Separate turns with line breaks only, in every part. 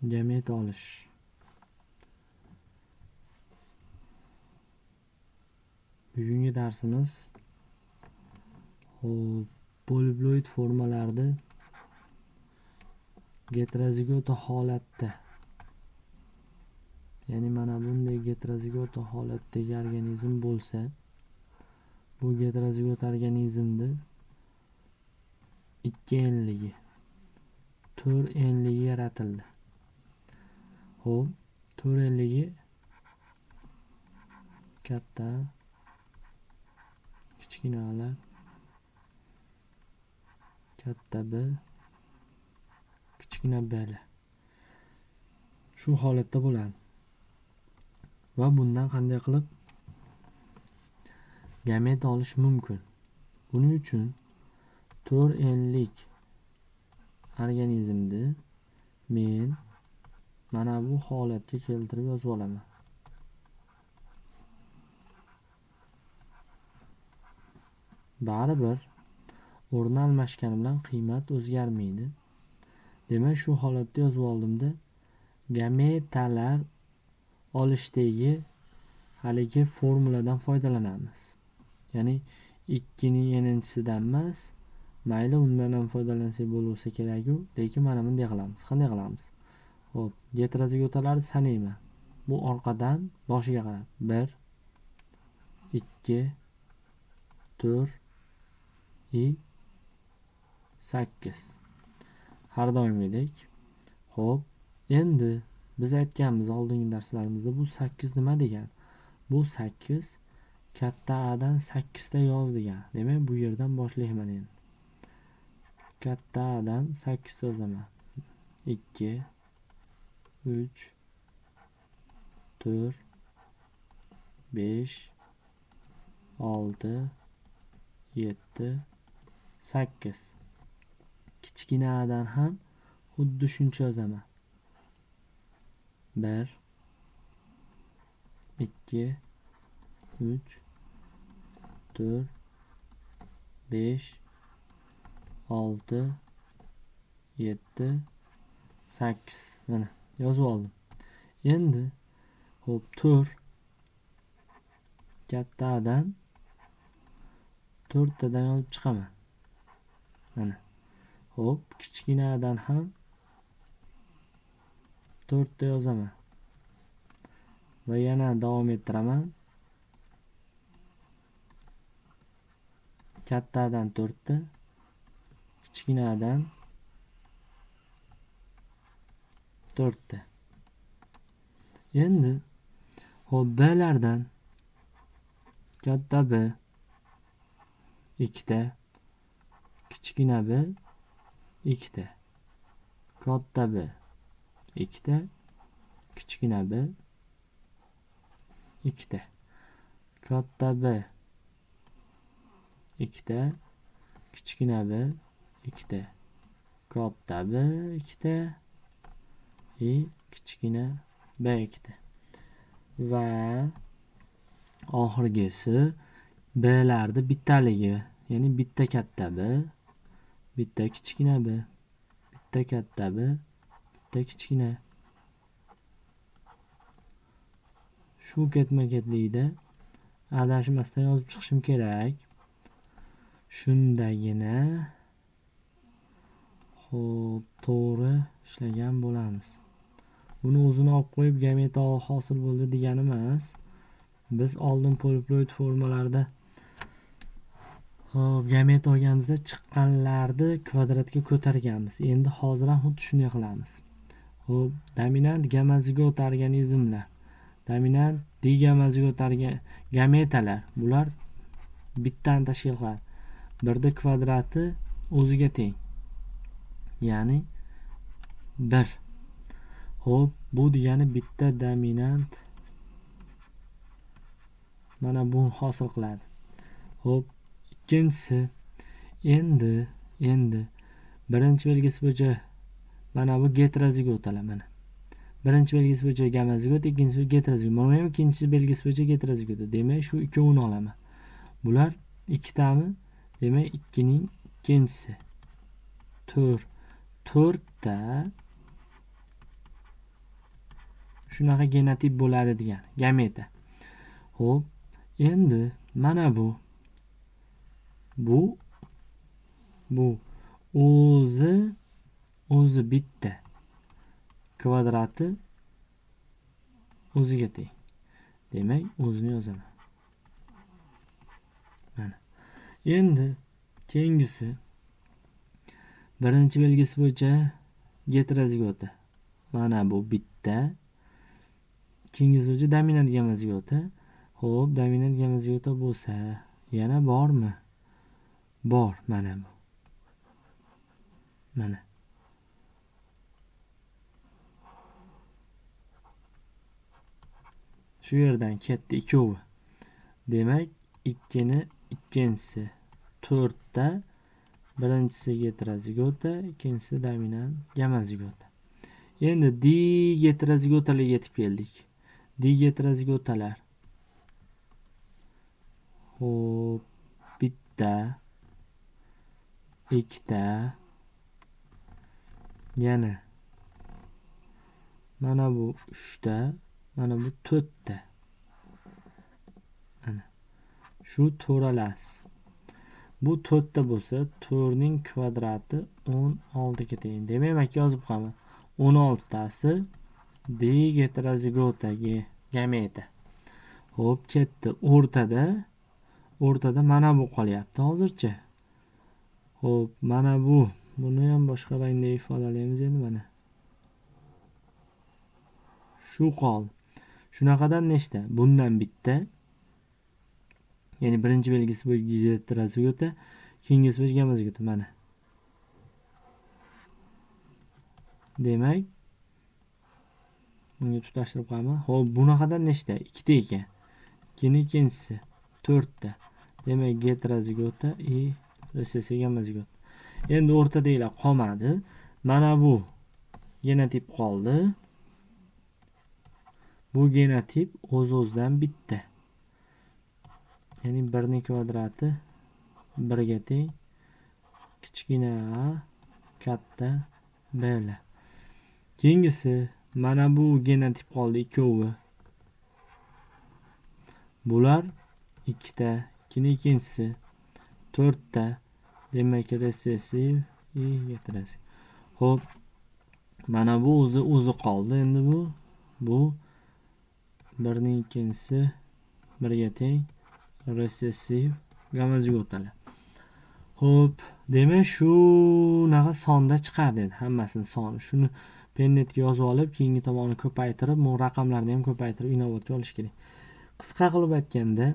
Gamet olish. Bugungi darsimiz poliploid formalarda heterozigota holatda, ya'ni mana bunday heterozigota holatdagi organizm bo'lsa, bu heterozigota organizmda 2 enligi, 4 enligi yaratildi. Xo'p, 4 enligi katta, kichkinalar, katta B, kichkina B. Shu holatda bo'ladi. Va bundan qanday qilib gamet olish mumkin? Buning uchun 4 enlik organizmni men mana bu holatga keltirib yozib olaman. Baribir o'rni almashgani bilan qiymat o'zgarmaydi. Demak, shu holatda yozib oldimda gametalar olishdagi haligi formuladan foydalanamiz. Ya'ni 2 ning n'chisidan emas, mayli undan ham foydalansak bo'laversa kerak-ku, lekin mana bunday qilamiz. Qanday qilamiz? Xo'p, heterozigotalarni sanayman. Bu orqadan boshiga qarab 1 2 4 8. Har doimgidek. Xo'p, endi biz aytganmiz oldingi darslarimizda bu 8 nima degan? Bu 8 katta A dan 8 ta yoz degan. Demak, bu yerdan boshlayman endi. Katta A dan 8 ta yozaman. 2 3 4 5 6 7 8. Kichkina A'dan ham xuddi shuncha yozaman. 1 2 3 4 5 6 7 8. Mana yozib oldim. Endi xo'p, 4 katta A'dan 4 tadan yozib chiqaman. Mana. Xo'p, kichkina A'dan ham 4 ta yozaman. Va yana davom ettiraman. Katta A'dan 4 ta, kichkina A'dan 4 ta. Endi xo'p, B'lardan katta B 2 ta, kichkina B 2 ta, katta B 2 ta, kichkina B 2 ta, katta B 2 ta, kichkina B 2 ta, katta B 2 ta, kichkina B 2 ta. Va oxirgisi B'larda bittaligi, ya'ni bitta katta B, bitta kichkina B, bitta katta B, bitta kichkina. Shu ketma-ketlikda adashmasdan yozib chiqishim kerak. Shundagina xo'p, to'g'ri ishlagan bo'lamiz. Buni o'zini olib qo'yib gameta hosil bo'ldi degani emas. Biz oldin poliploid formalarda gamet olganimizda chiqqanlarni kvadratga ko'targanmiz. Endi hozir ham xuddi shunday qilamiz. Xo'p, dominant gamozigot organizmlar, dominant digamozigot gametalar, bular bittani tashkil qiladi. Birda kvadrati o'ziga teng. Ya'ni 1. Xo'p, bu degani bitta dominant mana bu hosil qiladi. Xo'p, ikkinchisi endi birinchi belgisi bo'yicha mana bu heterozigotalar mana. Birinchi belgisi bo'yicha gamozigot, ikkinchisi heterozigot. Mana ham ikkinchisi belgisi bo'yicha heterozigot. Demak, shu ikkovini olaman. Bular ikkitami? Demak, 2 ning ikkinchisi 4. 4 ta shunaqa genotip bo'ladi degani, gameta. Xo'p, endi mana bu o'zi bitta kvadrati o'ziga teng. Demak, o'zini yozaman. Mana. Endi keyingisi birinchi belgisi bo'yicha heterozigota. Mana bu bitta. Keyingisi bo'yicha dominant gamozigota. Xo'p, dominant gamozigota bo'lsa, yana bormi? Bor, mana bu. Mana. Shu yerdan ketdi ikkovi. Demak, ikkinchisi 4 ta, birinchisi heterozigota, ikkinchisi dominant gamozigota. Endi diheterozigotalarga yetib keldik. Diheterozigotalar. Xo'p, bitta, ikkita, yana mana bu 3 ta, mana bu 4 ta. Mana shu to'ralasi. Bu 4 ta bo'lsa, 4 ning kvadrati 16 ga teng. Demak, yozib qo'yaman. 16 tasi diheterozigotaga gameta. Xo'p, ketdi. O'rtada mana bu qolyapti hozircha. Xo'p, mana bu. Buni ham boshqa rangda ifodalaymiz endi mana. Shu qoldi. Shunaqadan nechta? Bundan bitta. Ya'ni birinchi belgisi bo'yicha heterozigota, keyingisi bo'yicha gamozigota mana. Demak, bunga tutashtirib qo'yaman. Xo'p, bunaqadan nechta? Ikkita ekan. Ikkinchisi 4 ta. Demak, heterozigota resessiya gamozigota. Endi o'rtadagilar qolmadi. Mana bu genotip qoldi. Bu genotip o'z-o'zidan bitta. Ya'ni 1 ning kvadrati 1 ga teng. Kichkina a, katta b. Keyingisi mana bu genotip qoldi ikkovi. Bular ikkita, ikkinchisi 4 ta. Demak, resessiv heterozig. Xo'p, mana bu o'zi qoldi. Endi bu 1 ning ikkinchisi 1 ga teng. Resessiv gamozigotalar. Xo'p, demak shunaqa sonda chiqadi endi hammasini soni. Shuni pennetga yozib olib, keyingi tomonni ko'paytirib, bu raqamlarni ham ko'paytirib inobatga olish kerak. Qisqa qilib aytganda,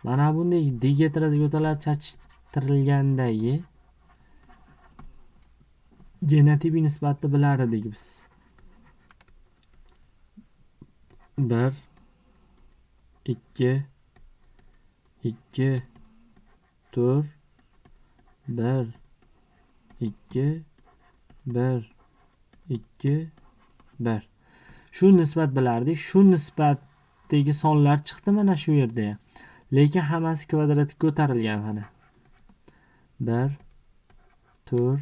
mana bunday diheterozigotalar chachishtirilgandagi genotipi nisbatini bilar edik biz. 1 2 2 4 1 2 1 2 1. Shu nisbat bilardik. Shu nisbatdagi sonlar chiqdi mana shu yerda. Lekin hammasi kvadratga ko'tarilgan mana. 1 4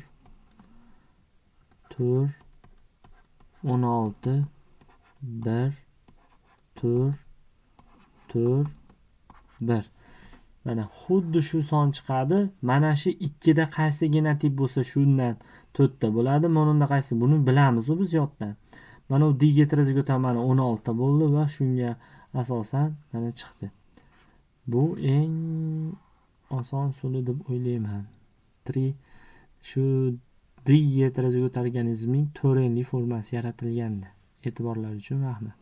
4 16 1 4 4 1. Mana xuddi shu son chiqadi. Mana shu ikkida qaysi genotip bo'lsa shundan 4 ta bo'ladi. Mana qaysi buni bilamiz biz yoddan. Mana u diheterozigota mana 16 ta bo'ldi va shunga asosan mana chiqdi. Bu eng oson usuli deb o'ylayman. Shu diheterozigota organizmning to'renli formasi yaratilgandi. E'tiborlar uchun rahmat.